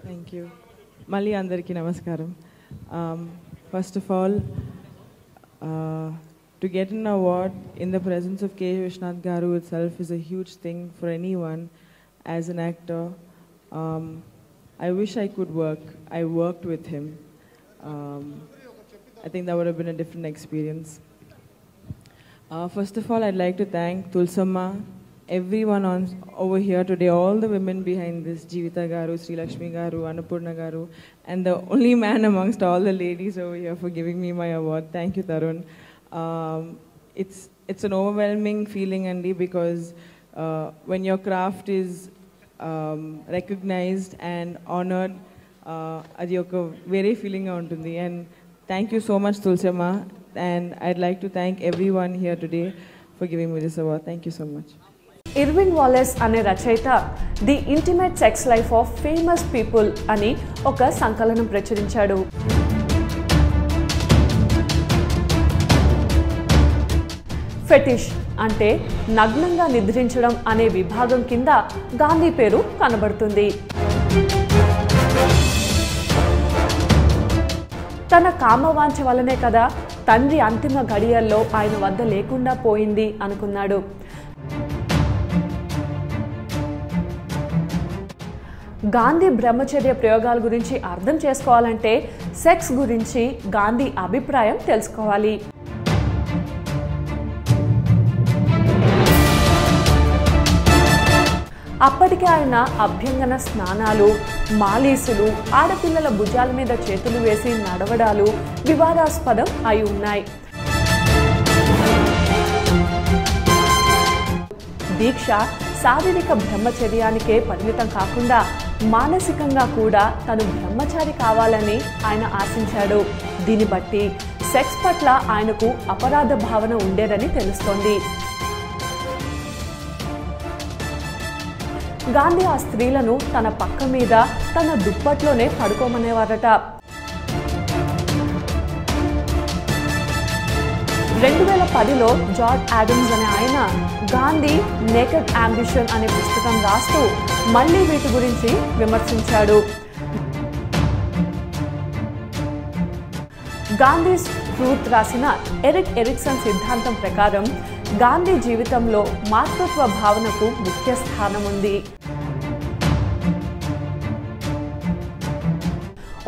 Thank you. Mali andariki namaskaram. First of all, to get an award in the presence of K. Vishnath Garu itself is a huge thing for anyone as an actor. I wish I could work. I worked with him. I think that would have been a different experience. First of all, I'd like to thank Tulsamma, everyone over here today, all the women behind this, Jeevita Garu, Sri Lakshmi Garu, Annapurna Garu, and the only man amongst all the ladies over here for giving me my award. Thank you, Tarun. It's an overwhelming feeling, Andy, because when your craft is recognized and honored, adi oka vere feeling ga untundi. And thank you so much, Tulsamma, and I'd like to thank everyone here today for giving me this award. Thank you so much. Irving Wallace అనే రచయిత the intimate sex life of famous people అని ఒక సంకలనం ప్రచురించాడు. Fetish అంటే నగ్నంగా నిద్రించడం అనే విభాగం కింద గాంధీ పేరు కనబడుతుంది. తన కామవాంఛ వల్లనే కదా తండ్రి అంతిమ గడియల్లో ఆయన వద్ద లేకుండా పోయింది అనుకున్నాడు. గాంధీ బ్రహ్మచర్య ప్రయోగాల గురించి అర్థం చేసుకోవాలంటే సెక్స్ గురించి గాంధీ అభిప్రాయం తెలుసుకోవాలి. అప్పటికే ఆయన అభ్యంగన స్నానాలు, మాలీసులు, ఆడపిల్లల భుజాల మీద చేతులు వేసి నడవడాలు వివాదాస్పదం అయి ఉన్నాయి. దీక్ష శారీరక బ్రహ్మచర్యానికే పరిమితం కాకుండా మానసికంగా కూడా తను బ్రహ్మచారి కావాలని ఆయన ఆశించాడు. దీన్ని బట్టి సెక్స్ పట్ల ఆయనకు అపరాధ భావన ఉండేదని తెలుస్తోంది. గాంధీ ఆ స్త్రీలను తన పక్క మీద తన దుప్పట్లోనే పడుకోమనేవారట. 2010లో జార్జ్ ఆడమ్స్ అనే ఆయన గాంధీ నేకెడ్ అంబిషన్ అనే పుస్తకం రాస్తూ మళ్లీ వీటి గురించి విమర్శించాడు. గాంధీస్ ట్రూత్ రాసిన ఎరిక్ ఎరిక్సన్ సిద్ధాంతం ప్రకారం గాంధీ జీవితంలో మాతృత్వ భావనకు ముఖ్య స్థానం ఉంది.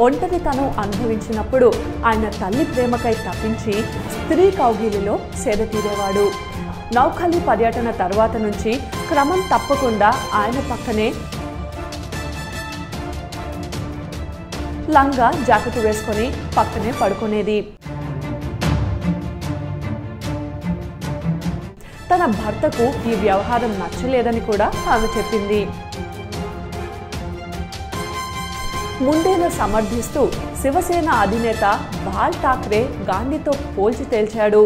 ఒంటరితనం అనుభవించినప్పుడు ఆయన తల్లి ప్రేమకై తప్పించి స్త్రీ కౌగిలిలో సేద తీరేవాడు. నౌఖలి పర్యటన తర్వాత నుంచి క్రమం తప్పకుండా ఆయన పక్కనే లంగా జాకెట్ వేసుకొని పక్కనే పడుకునేది. తన భర్తకు ఈ వ్యవహారం నచ్చలేదని కూడా ఆమె చెప్పింది. ముండేను సమర్థిస్తూ శివసేన అధినేత బాల్ ఠాక్రే గాంధీతో పోల్చి తేల్చాడు.